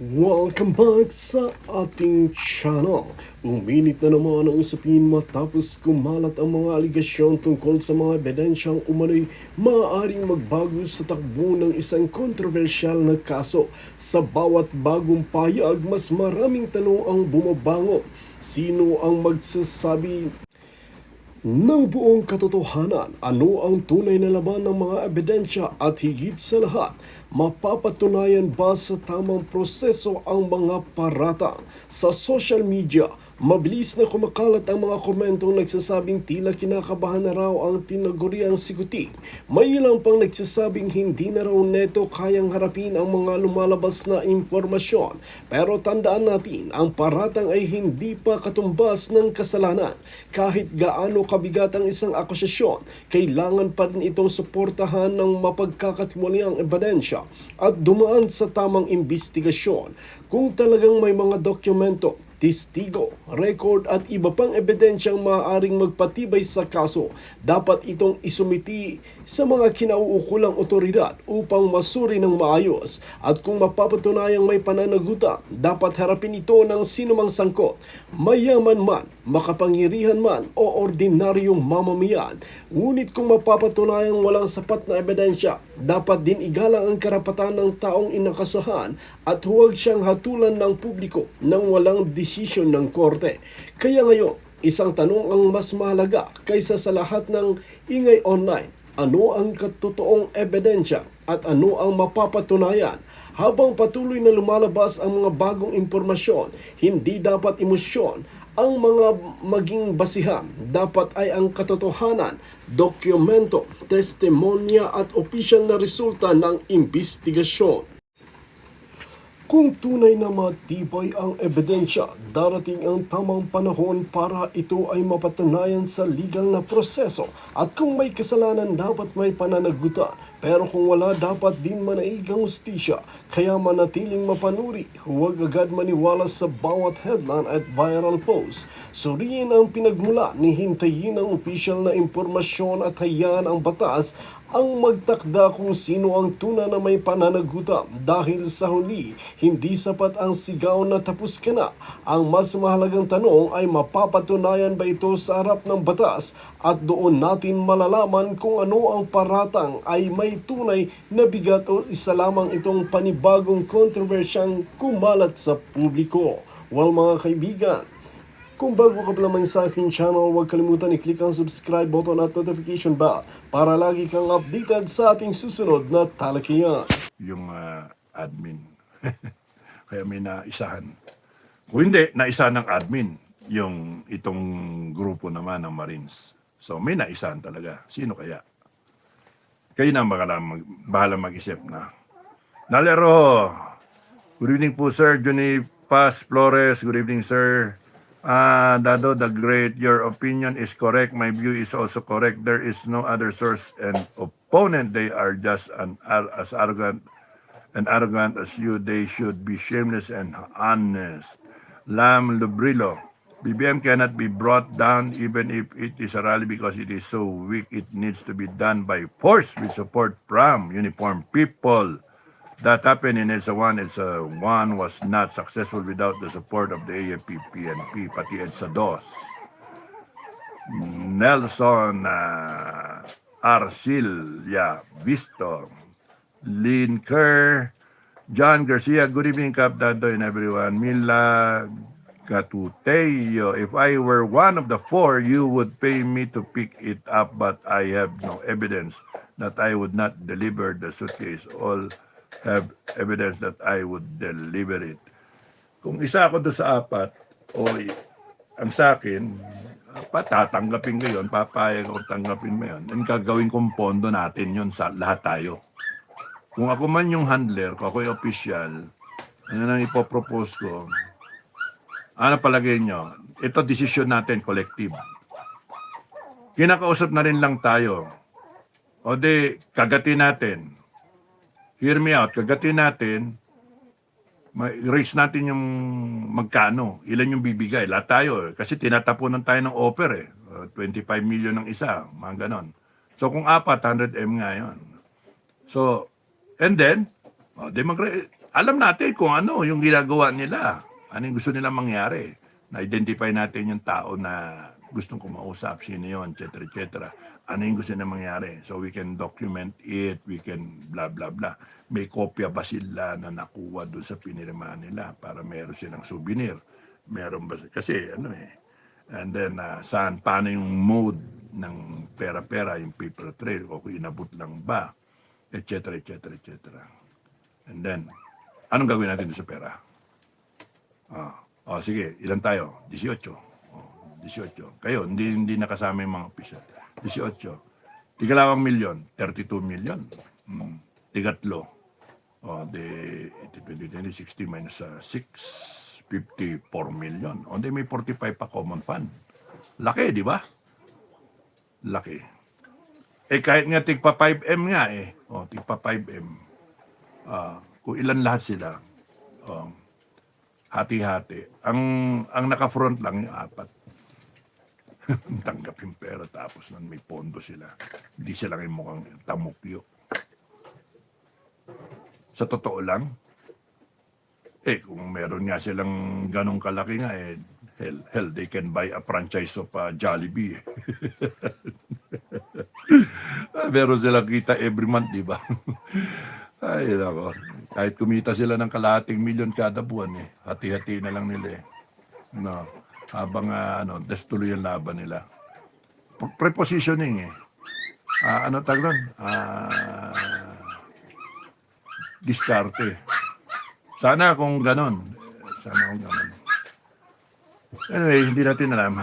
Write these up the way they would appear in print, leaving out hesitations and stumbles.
Welcome back sa ating channel. Uminit na naman ang usapin matapos kumalat ang mga aligasyon tungkol sa mga ebidensyang umano'y maaaring magbago sa takbo ng isang kontrobersyal na kaso. Sa bawat bagong payag, mas maraming tanong ang bumabango. Sino ang magsasabi ng buong katotohanan? Ano ang tunay na laman ng mga ebidensya at higit sa lahat, mapapatunayan ba sa tamang proseso ang mga paratang? Sa social media, mabilis na kumakalat ang mga komentong nagsasabing tila kinakabahan na raw ang tinaguriang sikuti. May ilang pang nagsasabing hindi na raw neto kayang harapin ang mga lumalabas na impormasyon. Pero tandaan natin, ang paratang ay hindi pa katumbas ng kasalanan. Kahit gaano kabigat ang isang akusasyon, kailangan pa rin itong suportahan ng mapagkakatiwaliang ebidensya at dumaan sa tamang imbestigasyon. Kung talagang may mga dokumento, testigo, record at iba pang ebidensyang maaaring magpatibay sa kaso, dapat itong isumiti sa mga kinauukulang otoridad upang masuri ng maayos. At kung mapapatunayang may pananagutan, dapat harapin ito ng sinumang sangkot, mayaman man, makapangyarihan man o ordinaryong mamamayan. Ngunit kung mapapatunayang walang sapat na ebidensya, dapat din igalang ang karapatan ng taong inakasuhan at huwag siyang hatulan ng publiko nang walang desisyon ng korte. Kaya ngayon, isang tanong ang mas mahalaga kaysa sa lahat ng ingay online. Ano ang katotoong ebidensya at ano ang mapapatunayan? Habang patuloy na lumalabas ang mga bagong impormasyon, hindi dapat emosyon ang mga maging basihan. Dapat ay ang katotohanan, dokumento, testimonya at opisyal na resulta ng imbestigasyon. Kung tunay na matibay ang ebidensya, darating ang tamang panahon para ito ay mapatunayan sa legal na proseso. At kung may kasalanan, dapat may pananagutan. Pero kung wala, dapat din manaig ang hustisya. Kaya manatiling mapanuri, huwag agad maniwala sa bawat headline at viral post. Suriin ang pinagmula, hintayin ang opisyal na impormasyon at hayaan ang batas ang magtakda kung sino ang tuna na may pananagutan. Dahil sa huli, hindi sapat ang sigaw na tapos ka na. Ang mas mahalagang tanong ay mapapatunayan ba ito sa harap ng batas, at doon natin malalaman kung ano ang paratang ay may tunay na bigat o isa lamang itong panibagong kontrobersyang kumalat sa publiko. Well mga kaibigan, kung bago ka pa lamang sa aking channel, huwag kalimutan i-click ang subscribe button at notification bell para lagi kang updated sa ating susunod na talakayan. Yung admin. Kaya may naisahan. Kung hindi, naisahan ng admin yung itong grupo naman ng Marines. So may naisahan talaga. Sino kaya? Kayo na bahala mag-isip na. Nalero! Good evening po, Sir Johnny Paz Flores. Good evening, Sir. Dado the Great, your opinion is correct. My view is also correct. There is no other source and opponent. They are just as arrogant as you. They should be shameless and honest. Lam Lubrilo. BBM cannot be brought down even if it is a rally because it is so weak. It needs to be done by force with support from uniformed people. That happened in EDSA 1. EDSA 1 was not successful without the support of the AFP, PNP, pati EDSA 2. Nelson Arcilla Visto, Lynn Kerr, John Garcia, good evening, Cap Dado and everyone. Mila Gatuteo, if I were one of the four, you would pay me to pick it up, but I have no evidence that I would not deliver the suitcase. All have evidence that I would deliver it. Kung isa ako doon sa apat, ang sa akin, patatanggapin ko yun, papayag ko tanggapin mo yun. And gagawin kong pondo natin yun sa lahat tayo. Kung ako man yung handler, kung ako yung official, ano nang ipopropose ko, ano palagay nyo? Ito decision natin, collective. Kinakausap na rin lang tayo. O di, kagatin natin. Hear me out, kagatin natin, raise natin yung magkano, ilan yung bibigay, lahat tayo, kasi tinatapunan tayo ng offer 25 million ng isa, mga ganon. So kung 400M nga yun. So, and then, alam natin kung ano yung ginagawa nila. Ano yung gusto nilang mangyari. Na-identify natin yung tao na gustong kumausap, sino yun, etc. Ano yung gusto nilang mangyari. So we can document it, we can blah blah blah. May kopya ba sila na nakuha doon sa pinirmahan nila para meron silang souvenir? Meron ba? Kasi ano eh. And then, paano yung mode ng pera-pera, yung paper trail, o kung inabot lang ba, etc. And then, anong gagawin natin doon sa pera? Sige, ilan tayo? 18. 18. Kayo, hindi nakasama yung mga opisyal. 18. Tigalawang milyon, 32 milyon. Tigatlo. De 60 minus 6, 54 milyon. May 45 pa common fund. Laki, di ba? Laki. Kahit nga tigpa 5M nga tigpa 5M. Kung ilan lahat sila, hati-hati. Ang naka-front lang yung 4. Tanggap yung pera tapos may pondo sila. Hindi sila yung mukhang tamukyo. Sa totoo lang, kung meron nga silang ganong kalaki nga, hell, they can buy a franchise of Jollibee. Meron silang kita every month, di ba? Ay, nako. Kahit kumita sila ng kalahating milyon kada buwan, hati-hati na lang nila No. Habang tuloy ang laban nila. Prepositioning ano tawag doon? Diskarte. Sana kung ganon. Anyway, hindi natin alam.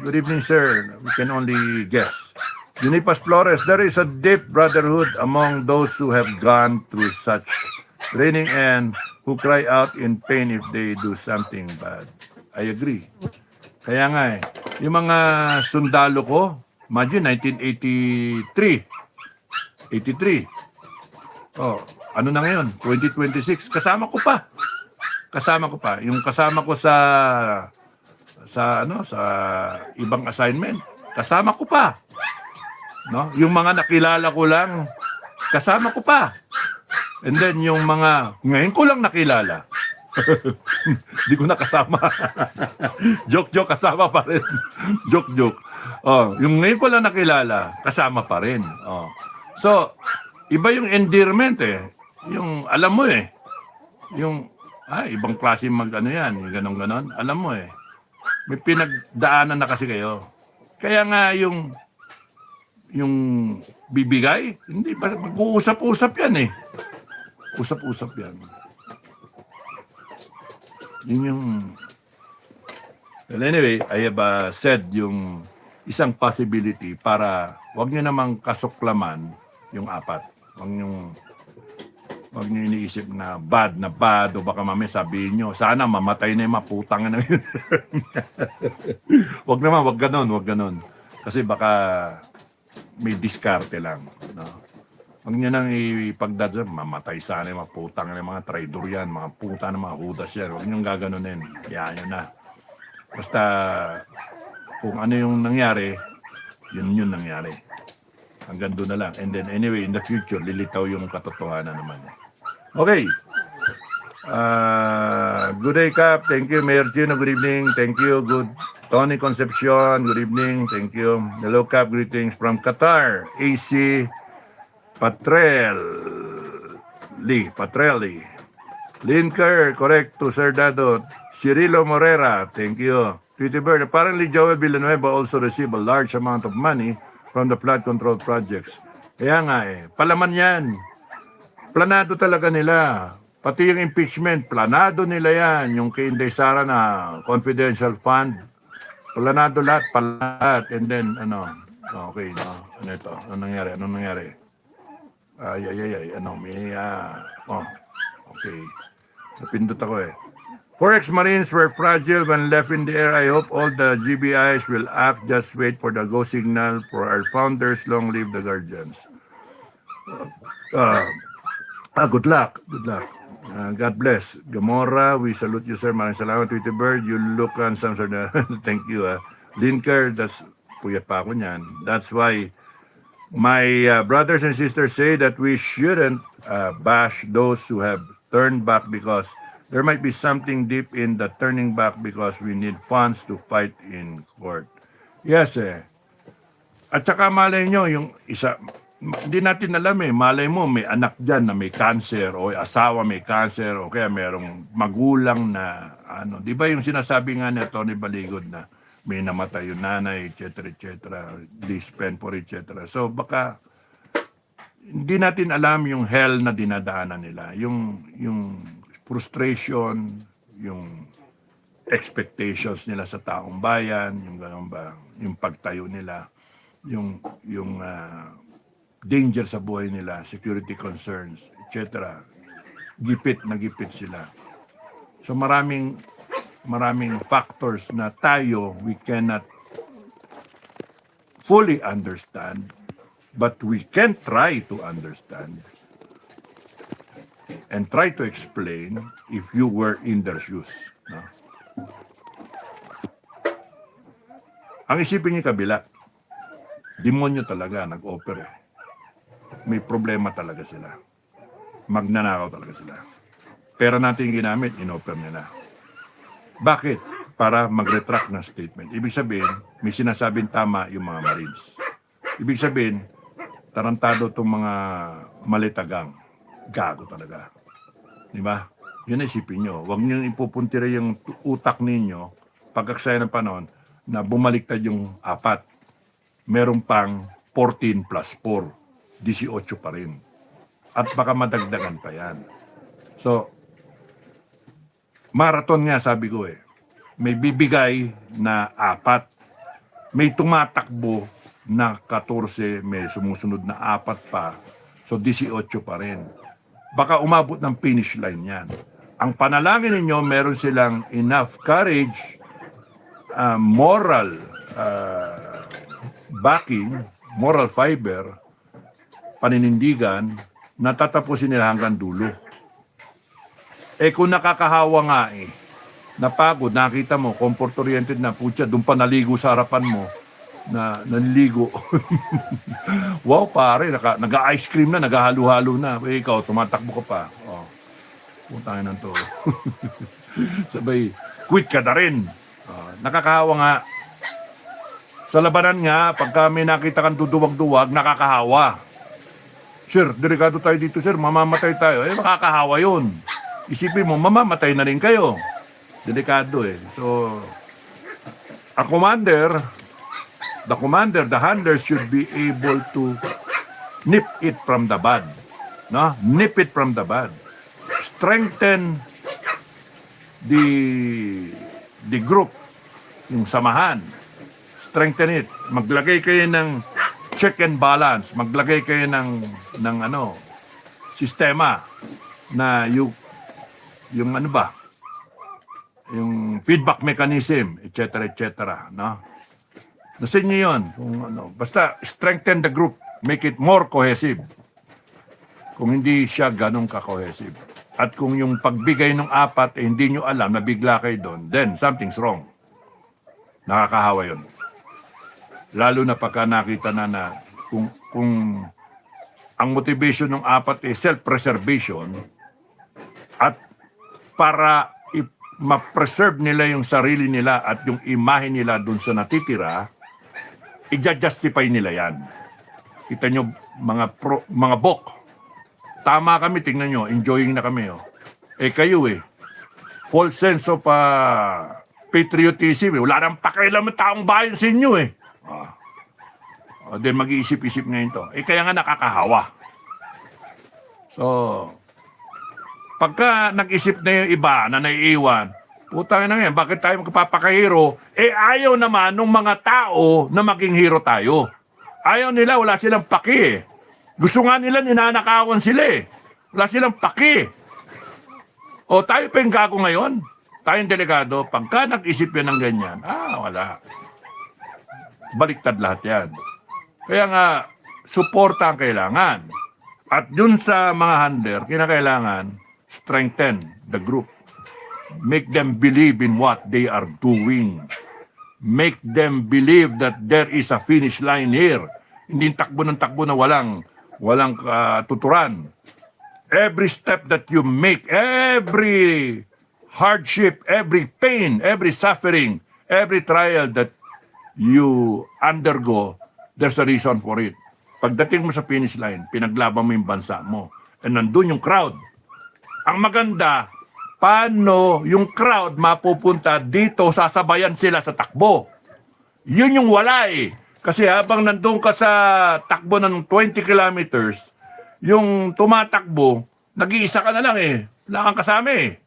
Good evening, sir. We can only guess. Unipas Flores, there is a deep brotherhood among those who have gone through such training and who cry out in pain if they do something bad. I agree. Kaya nga yung mga sundalo ko, imagine 1983, 83. Ano na ngayon? 2026. Kasama ko pa. Yung kasama ko sa ibang assignment. Kasama ko pa. No? Yung mga nakilala ko lang, kasama ko pa. And then yung mga ngayon ko lang nakilala. Hindi ko na kasama. Joke, kasama pa rin. Joke. Yung ngayon ko lang nakilala, kasama pa rin. So, iba yung endearment Yung, alam mo yung, ibang klase yan, yung ganon. Alam mo may pinagdaanan na kasi kayo. Kaya nga yung bibigay, hindi, mag-uusap-usap yan Usap-usap yan. Yun yung, well, anyway, I have said yung isang possibility para wag nyo namang kasuklaman yung 4. Wag nyo iniisip na bad o baka mamaya sabihin nyo, sana mamatay na yung maputang na yun. Wag ganon. Kasi baka may diskarte lang. No? Wag nyo nang ipagdadyan, mamatay sana yung maputang na yung mga traidor yan, mga puta na mga hudas yan. Wag nyo gaganunin. Yan yun na. Basta kung ano yung nangyari, yun nangyari. Hanggang doon na lang. And then anyway, in the future, lilitaw yung katotohanan naman. Okay. Good day, Cap. Thank you, Mayor Chino. Good evening. Thank you. Good. Tony Concepcion. Good evening. Thank you. Hello, Cap. Greetings from Qatar. AC Patrelli. Linker. Correct to Sir Dado. Cirilo Morera. Thank you. Tweety Bird. Apparently, Joel Villanueva also received a large amount of money from the flood control projects. Kaya nga palaman yan. Planado talaga nila. Pati yung impeachment, planado nila yan. Yung kay Inday Sara na confidential fund. Planado lahat. And then, okay, ano ito? Anong nangyari? Okay. Napindot ako 4 ex-Marines were fragile when left in the air. I hope all the GBIs will act. Just wait for the go signal for our founders. Long live the guardians. Good luck. God bless. Gamora, we salute you, sir. Maraming salamat. Tweety Bird, you look handsome, sir. Thank you. Linker, puyat pa ako niyan. That's why my brothers and sisters say that we shouldn't bash those who have turn back because there might be something deep in the turning back because we need funds to fight in court. Yes At saka malay nyo, yung isa, hindi natin alam malay mo may anak dyan na may cancer o asawa may cancer o kaya merong magulang na ano. Di ba yung sinasabi nga ni Tony Baligod na may namatay yung nanay, etc., etc., dispenfor, etc. So baka hindi natin alam yung hell na dinadaanan nila. Yung frustration, yung expectations nila sa taong bayan, yung gano'n ba, yung pagtayo nila, yung danger sa buhay nila, security concerns, etc. Gipit na gipit sila. So maraming factors na tayo, we cannot fully understand, but we can try to understand and try to explain if you were in their shoes. No? Ang isipin niyo kabila, demonyo talaga nag-offer May problema talaga sila. Magnanakaw talaga sila. Pera natin ginamit, in-offer nila. Bakit? Para mag-retract ng statement. Ibig sabihin, may sinasabing tama yung mga Marines. Ibig sabihin, tarantado itong mga malitagang. Gago talaga. Di ba? Yun isipin nyo. Huwag nyo ipupuntira yung utak ninyo pagkaksaya ng panahon na bumaliktad yung 4. Merong pang 14 plus 4. 18 pa rin. At baka madagdagan pa yan. So, marathon nga sabi ko May bibigay na 4. May tumatakbo na 14, may sumusunod na 4 pa. So 18 pa rin. Baka umabot ng finish line yan. Ang panalangin ninyo, meron silang enough courage, moral backing, moral fiber, paninindigan, na tatapusin nila hanggang dulo. Kung nakakahawa nga napagod, nakita mo, comfort-oriented na, putya, doon pa naligo sa harapan mo, na nanligo. Wow, pare, nag-ice cream na, nag-halo-halo na. Ikaw, tumatakbo ka pa. Putangin ng to. Sabay, quit ka na rin. Nakakahawa nga. Sa labanan nga, pagka may nakita kang duduwag-duwag, nakakahawa. Sir, delikado tayo dito, sir, mamamatay tayo. Makakahawa yun. Isipin mo, mamamatay na rin kayo. Delikado So, the handlers should be able to nip it from the bud. No? Nip it from the bud. Strengthen the group, yung samahan. Strengthen it. Maglagay kayo ng check and balance. Maglagay kayo ng sistema na yung feedback mechanism, etc., etc., no? Nasa inyo yun. Basta strengthen the group. Make it more cohesive. Kung hindi siya ganun ka-cohesive. At kung yung pagbigay ng 4, hindi nyo alam, nabigla kayo doon, then something's wrong. Nakakahawa yun. Lalo na pagka nakita na kung ang motivation ng 4 self-preservation at para ma-preserve nila yung sarili nila at yung imahe nila dun sa natitira, i-justify nila yan. Kita nyo, mga bok. Tama kami, tingnan nyo, enjoying na kami. Kayo full sense of patriotism. Wala nang pakialam ng taong bayan sa inyo Then mag-iisip-isip ngayon to. Kaya nga nakakahawa. So, pagka nag-isip na yung iba na naiiwan, putang na yan, bakit tayo magpapakahiro? Ayaw naman ng mga tao na maging hero tayo. Ayaw nila, wala silang paki. Gusto nga nila, ninanakawan sila Wala silang paki. Tayo pa yung gago ngayon. Tayong delikado, pagka nag-isip yan ng ganyan, wala. Baliktad lahat yan. Kaya nga, suporta ang kailangan. At dun sa mga handler, kinakailangan, strengthen the group. Make them believe in what they are doing. Make them believe that there is a finish line here. Hindi takbo ng takbo na walang tuturan. every step that you make, every hardship, every pain, every suffering, every trial that you undergo, there's a reason for it. Pagdating mo sa finish line, pinaglaban mo yung bansa mo. And nandun yung crowd. Ang maganda, paano yung crowd mapupunta dito, sasabayan sila sa takbo. Yun yung wala eh. Kasi habang nandun ka sa takbo ng 20 kilometers, yung tumatakbo, nag-iisa ka na lang eh. Wala kang kasama eh.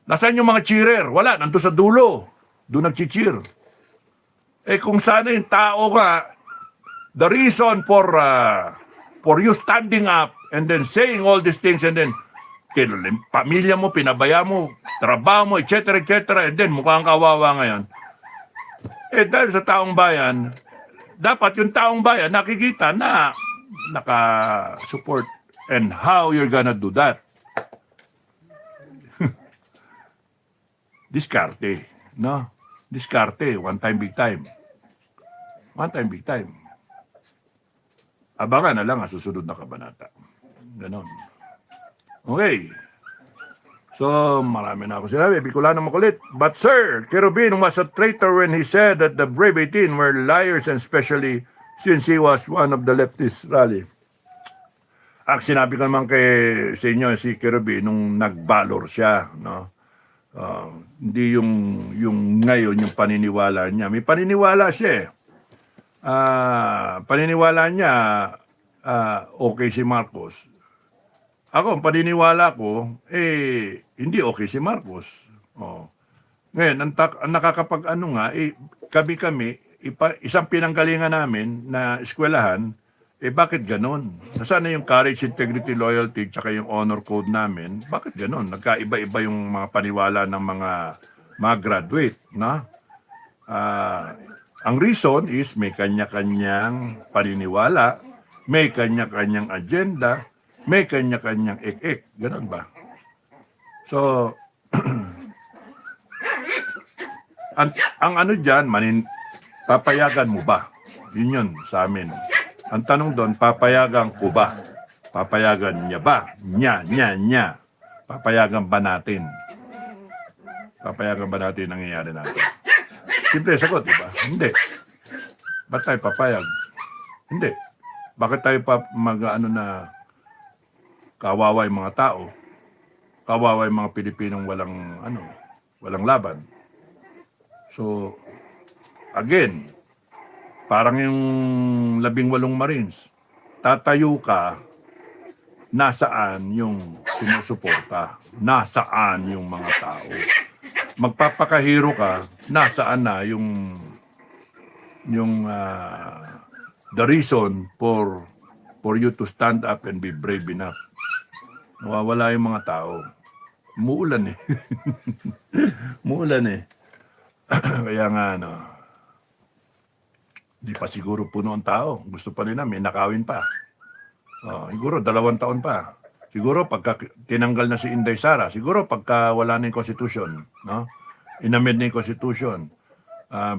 Nasaan yung mga cheerer? Wala, nandun sa dulo. Doon nag-cheer. Eh kung sana yung tao ka, the reason for you standing up and then saying all these things and then pamilya mo, pinabaya mo, trabaho mo, etc., etc., and then mukhang kawawa ngayon. Eh dahil sa taong bayan, dapat yung taong bayan nakikita na naka-support and how you're gonna do that. Diskarte, no? Diskarte, one time, big time. One time, big time. Abangan na lang ang susunod na kabanata. Ganon. Okay. So, marami na ako sinabi. Bicolano makulit. But sir, Kerubin was a traitor when he said that the Brave 18 were liars, and especially since he was one of the leftist rally. Ang sinabi ko naman sa inyo, si Kerubin, nung nagbalor siya, no? Hindi yung ngayon, yung paniniwala niya. May paniniwala siya eh. Paniniwala niya, okay si Marcos. Ako, ang paniniwala ko, hindi okay si Marcos. Ngayon, ang nakakapag-ano nga, kami, isang pinanggalingan namin na eskwelahan, bakit ganon? Nasaan na yung courage, integrity, loyalty, tsaka yung honor code namin? Bakit ganon? Nagkaiba-iba yung mga paniwala ng mga graduate, na? Ang reason is may kanya-kanyang paniniwala, may kanya-kanyang agenda, may kanya-kanyang ek-ek. Ganon ba? So, ang ano dyan, papayagan mo ba? Yun sa amin. Ang tanong doon, papayagan ko ba? Papayagan niya ba? Nya. Papayagan ba natin? Papayagan ba natin ang nangyayari natin? Simple sagot, di ba? Hindi. Ba't tayo papayag? Hindi. Bakit tayo na kawawa yung mga tao? Kawawa yung mga Pilipinong walang laban. So, again, parang yung 18 Marines, tatayo ka, nasaan yung sumusuporta? Nasaan yung mga tao? Magpapakahiro ka, nasaan na yung the reason for you to stand up and be brave enough? Nawawala yung mga tao. Muulan eh. Muulan eh. Kaya nga, di pa siguro puno ang tao. Gusto pa nila, may nakawin pa. Siguro 2 taon pa. Siguro pagka tinanggal na si Inday Sara, siguro pagka wala na yung constitution, no? Inamend na yung constitution.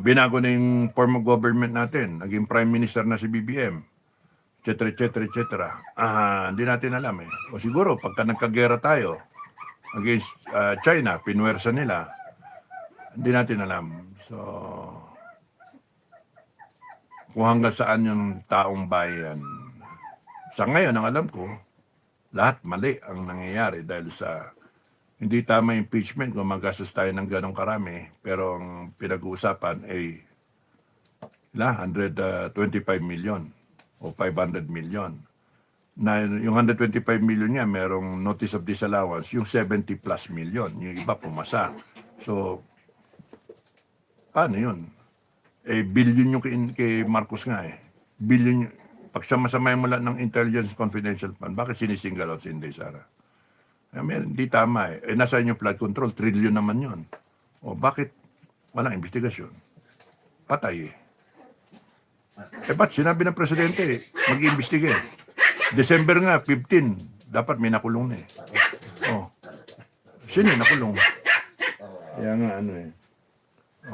Binago na yung form of government natin. Naging prime minister na si BBM. etc. Hindi natin alam eh. O siguro pagka nagkagera tayo against China, pinwersa nila, hindi natin alam. So, kung hanggang saan yung taong bayan. Sa ngayon, ang alam ko, lahat mali ang nangyayari dahil sa hindi tama impeachment kung magastos tayo ng ganong karami. Pero ang pinag-uusapan ay 125 million o 500 million. Na yung 125 million niya, merong notice of disallowance, yung 70 plus million. Yung iba pumasa. So, paano yun? Billion yung kay Marcos nga eh. Billion, pagsama-samay mo lang ng Intelligence Confidential Fund, bakit sinisingle out si Inday Sara? Hindi tama eh. Nasaan yung flood control? Trillion naman yun. O bakit walang investigasyon? Patay eh. Ba't sinabi ng presidente, mag-iimbestiga eh. December nga, 15, dapat may nakulong na eh. Sino yung nakulong? Kaya nga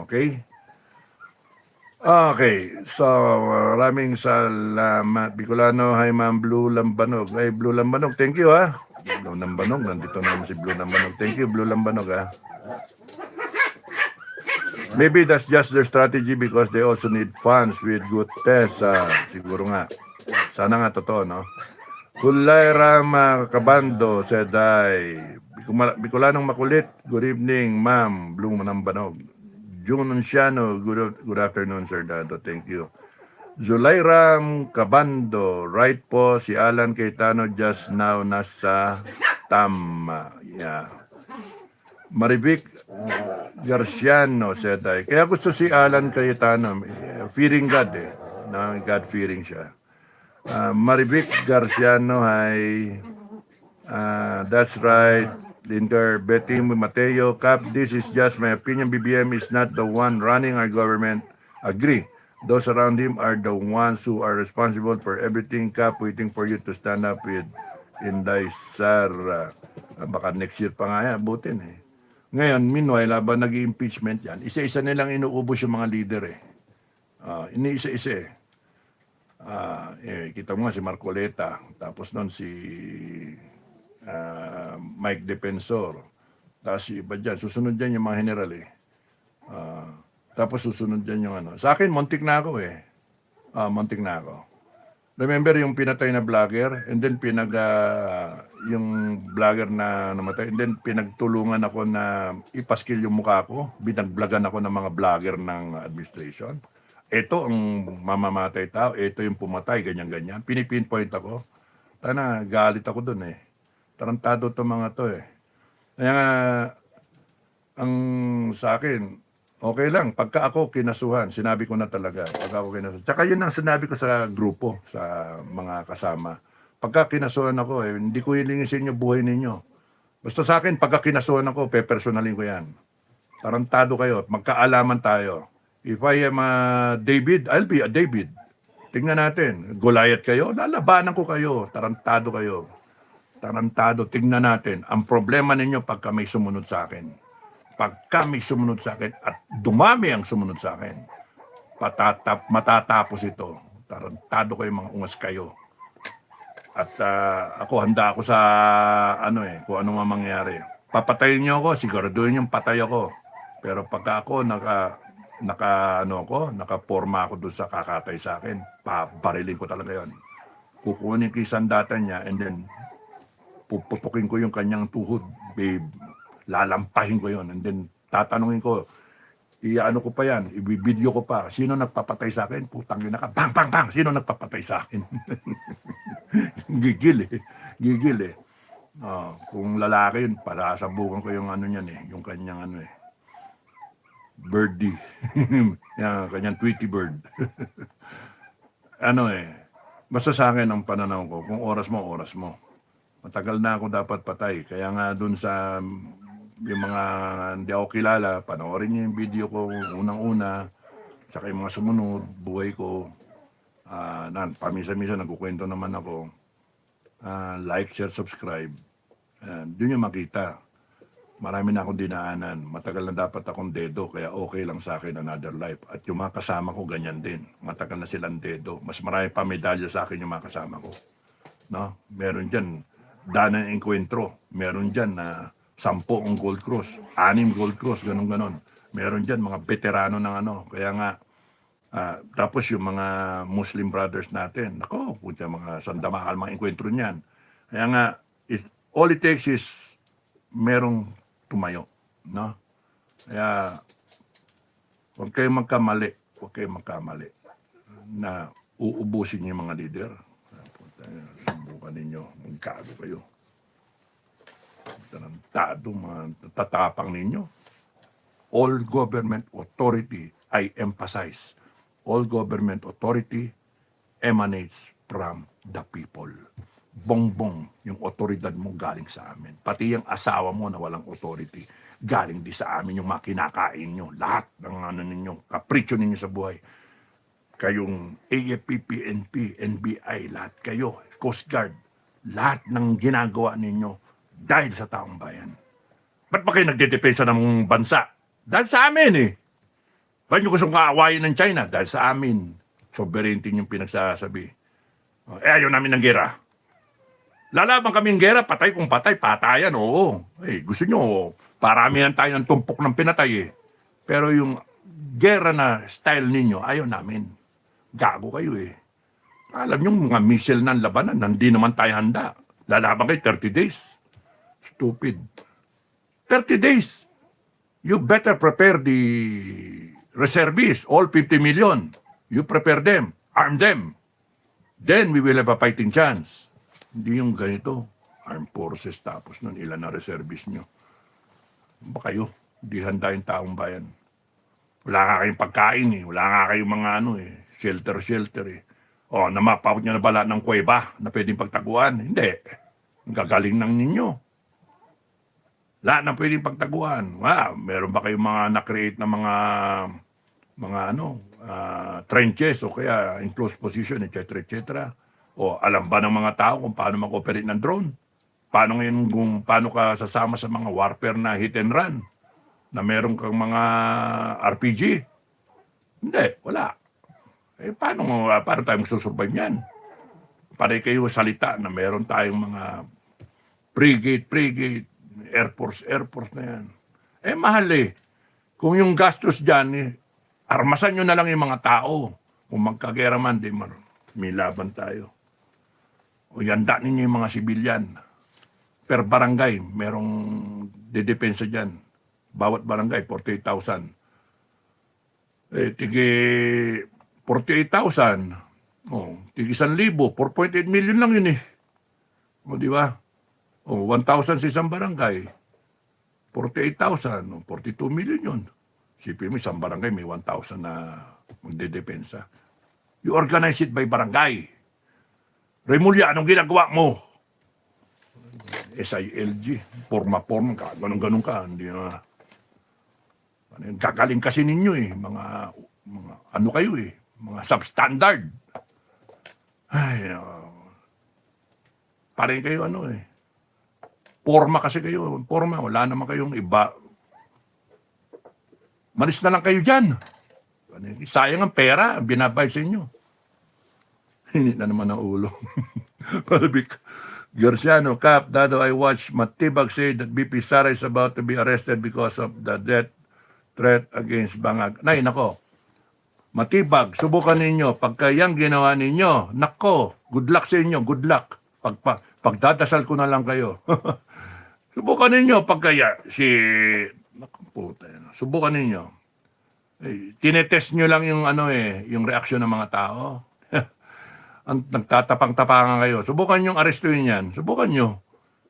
Okay? Okay, so maraming salamat. Bicolano, hi Ma'am Blue Lambanog. Hey Blue Lambanog, thank you ha. Blue Lambanog, nandito naman si Blue Lambanog. Thank you, Blue Lambanog, ha. Maybe that's just their strategy because they also need funds with good tests. Siguro nga. Sana nga totoo, no? Kulay Rama Kabando said, Bicolanong makulit. Good evening, ma'am. Blue Lambanog. June Anciano, good afternoon, Sir Dado. Thank you. Zulairam Kabando, right po, si Alan Cayetano just now nasa tama. Yeah. Marivic Garciano said, kaya gusto si Alan Cayetano, fearing God na God-fearing siya. Marivic Garciano, that's right. Linder, Betty Mateo, Cap, this is just my opinion. BBM is not the one running our government. Agree. Those around him are the ones who are responsible for everything. Cap, waiting for you to stand up with Inday Sara. Baka next year pa nga yan, butin eh. Ngayon, meanwhile, habang nag-impeachment yan, isa-isa nilang inuubos yung mga leader eh. Ini-isa-isa eh. Kita mo nga si Marcoleta, tapos nun si Mike Defensor, tapos si iba dyan, susunod dyan yung mga general eh. Tapos susunod dyan yung ano. Sa akin, muntik na ako eh. Muntik na ako. Remember yung pinatay na vlogger, and then yung vlogger na namatay, and then pinagtulungan ako na ipaskil yung mukha ko, binagvlogan ako ng mga vlogger ng administration. Ito ang mamamatay tao, ito yung pumatay, ganyan-ganyan. Pinipinpoint ako. Tana, galit ako dun eh. Tarantado to mga to eh. Kaya nga, ang sa akin, okay lang. Pagka ako kinasuhan, sinabi ko na talaga. Pagka ako kinasuhan. Tsaka yun ang sinabi ko sa grupo, sa mga kasama. Pagka kinasuhan ako, hindi ko hilingin sa inyo buhay ninyo. Basta sa akin, pagka kinasuhan ako, pepersonalin ko yan. Tarantado kayo, magkaalaman tayo. If I am a David, I'll be a David. Tingnan natin. Goliath kayo, lalabanan ko kayo. Tarantado kayo. Tarantado, tingnan natin. Ang problema ninyo pagka may sumunod sa akin. Pagka may sumunod sa akin at dumami ang sumunod sa akin, matatapos ito. Tarantado kayo, mga ungas kayo. At ako, handa ako sa kung ano nga mangyari. Papatayin niyo ako, siguraduhin yung patay ako. Pero pagka ako nakaporma ako doon sa kakatay sa akin, pabarilin ko talaga yon. Kukunin ko yung sandata niya and then puputukin ko yung kanyang tuhod, babe. Lalampahin ko yon and then tatanungin ko, iyaano ko pa yan, ibibideo ko pa, sino nagpapatay sa akin? Putang ina ka, bang, bang, bang, sino nagpapatay sa akin? Gigil eh. Kung lalaki yun, pasasabukan ko yung ano niyan eh, yung kanyang birdie. Yung kanyang Tweety bird. Basta sa akin ang pananaw ko, kung oras mo. Matagal na ako dapat patay. Kaya nga dun sa yung mga hindi ako kilala, panoorin niyo yung video ko unang-una, saka yung mga sumunod, buhay ko. Pamisa-misa nagkukwento naman ako. Like, share, subscribe. Doon yung makita. Marami na akong dinaanan. Matagal na dapat akong dedo, kaya okay lang sa akin another life. At yung mga kasama ko, ganyan din. Matagal na silang dedo. Mas marami pa medalya sa akin yung mga kasama ko. No? Meron dyan, Danan Encuentro. Meron dyan na 10 ang Gold Cross, 6 Gold Cross, ganun-ganon. Meron dyan mga veterano ng Kaya nga, tapos yung mga Muslim brothers natin, mga sandamahal, mga enkwentro niyan. Kaya nga, all it takes is merong tumayo. No? Kaya, huwag kayong magkamali na uubusin niyo yung mga leader. Subukan ninyo, magkago kayo. Tarantado, tatapang ninyo. All government authority, I emphasize, all government authority emanates from the people. Bongbong, yung otoridad mo galing sa amin. Pati yung asawa mo na walang authority, galing di sa amin yung mga kinakain nyo. Lahat ng ninyo, kapritsyo ninyo sa buhay. Kayong AFP, PNP, NBI, lahat kayo, Coast Guard, lahat ng ginagawa ninyo dahil sa taong bayan. Ba't ba kayo nagdedepensa ng bansa? Dahil sa amin eh. Ba't nyo gustong kaawayin ng China? Dahil sa amin. Sovereignty yung pinagsasabi. Ayaw namin ng gera. Lalaban kaming gera, patay kung patay, patayan, oo. Eh, gusto nyo, paramihan tayo ng tumpok ng pinatay eh. Pero yung gera na style ninyo, ayaw namin. Gago kayo eh. Alam nyo, mga missile ng labanan, hindi naman tayo handa. Lalaban kayo 30 days. Stupid. 30 days. You better prepare the reservists, all 50 million. You prepare them, arm them. Then we will have a fighting chance. Hindi yung ganito, armed forces tapos nun ilan na reservists nyo. Ba kayo? Hindi handa yung taong bayan. Wala nga kayong pagkain eh. Wala nga kayong mga shelter eh. O, namapawat nyo na ba lahat ng kuweba na pwedeng pagtaguan? Hindi. Ang gagaling ng ninyo. Lahat na pwedeng pagtaguan. Meron ba kayong mga na-create na trenches o kaya in close position, etc. etc. O alam ba ng mga tao kung paano mag-operate ng drone? Paano ka sasama sa mga warfare na hit and run? Na meron kang mga RPG? Hindi, wala. Eh, paano tayo magsusurvive yan? Pare kayo salita na meron tayong mga frigate, Air Force na yan. Eh, mahal eh. Kung yung gastos dyan, armasan nyo na lang yung mga tao. Kung magkagera man, may laban tayo. O yanda ninyo yung mga sibilyan. Per barangay, merong dedepensa dyan. Bawat barangay, 48,000. Eh, tigi 48,000. Tigi 1,000, 4.8 million lang yun eh. O, di ba? 1,000 sa isang barangay. 48,000. 42 million yun. Sipin mo, isang barangay may 1,000 na magdedepensa. You organize it by barangay. Remulla, anong ginagawa mo? SILG, forma, ganun ka, hindi na. Gagaling kasi ninyo eh, mga ano kayo eh, mga substandard. Ay, parang kayo forma kasi kayo, wala naman kayong iba. Malis na lang kayo dyan. Sayang ang pera, binabay sa inyo. Hinit na naman ang ulo. Palabik. Gersiano, Cap, Dado, I watched Matibag say that BP Sara is about to be arrested because of the death threat against Bangag. Nay, nako. Matibag, subukan ninyo. Pagka yan ginawa ninyo, nako, good luck sa inyo, good luck. Pagdadasal ko na lang kayo. Subukan ninyo pagka subukan ninyo. Tinetest nyo lang yung yung reaksyon ng mga tao. Nagtatapang-tapangan kayo. Subukan nyo arestuin yan. Subukan nyo.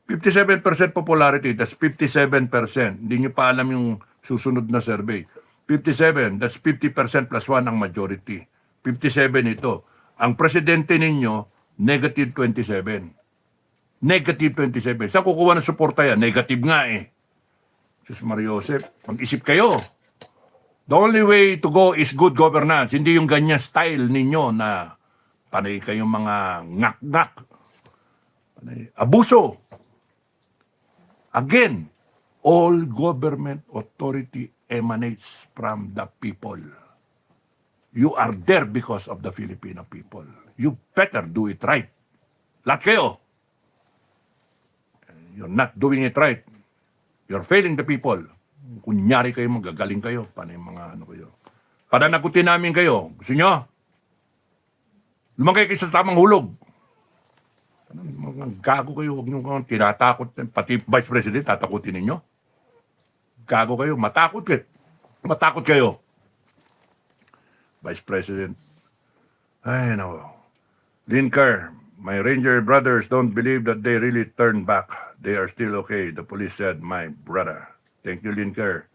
57% popularity, that's 57%. Hindi nyo pa alam yung susunod na survey. 57, that's 50% plus 1 ang majority. 57 ito. Ang presidente ninyo, negative 27. Negative 27. Saan kukuha ng suporta yan? Negative nga eh. Sus Mario Joseph, mag-isip kayo. The only way to go is good governance. Hindi yung ganyan style ninyo na panay kayong mga ngak-ngak. Abuso. Again, all government authority emanates from the people. You are there because of the Filipino people. You better do it right. Lahat kayo. You're not doing it right. You're failing the people. Kunyari kayo, magagaling kayo. Panay mga kayo. Pananagutin namin kayo. Gusto nyo? Lumagay kayo sa tamang hulog. Mga gago kayo, huwag nyo kang tinatakot. Pati Vice President, tatakutin ninyo. Gago kayo, matakot kayo. Matakot kayo. Vice President. Ay, no. Lincare, my Ranger brothers don't believe that they really turned back. They are still okay. The police said, my brother. Thank you, Lincare.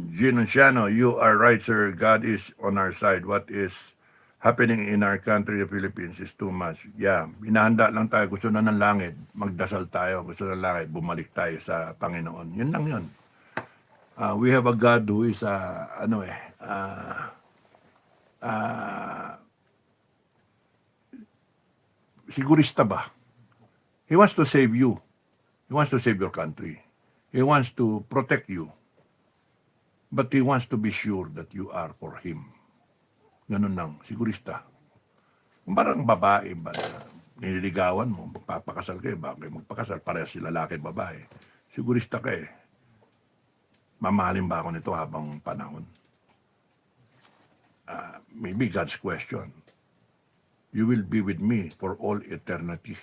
Ginonciano, you are right, sir. God is on our side. What is happening in our country, the Philippines, is too much. Yeah, hinahanda lang tayo. Gusto na ng langit. Magdasal tayo. Gusto na ng langit. Bumalik tayo sa Panginoon. Yun lang yun. We have a God who is, sigurista ba? He wants to save you. He wants to save your country. He wants to protect you. But he wants to be sure that you are for him. Ganun lang, sigurista. Parang babae ba? nililigawan mo, magpapakasal kayo, bakit magpakasal? Parehas sila lalaki at babae. Sigurista ka eh. Mamahalin ba ako nito habang panahon? Maybe God's question. You will be with me for all eternity.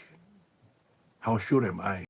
How sure am I?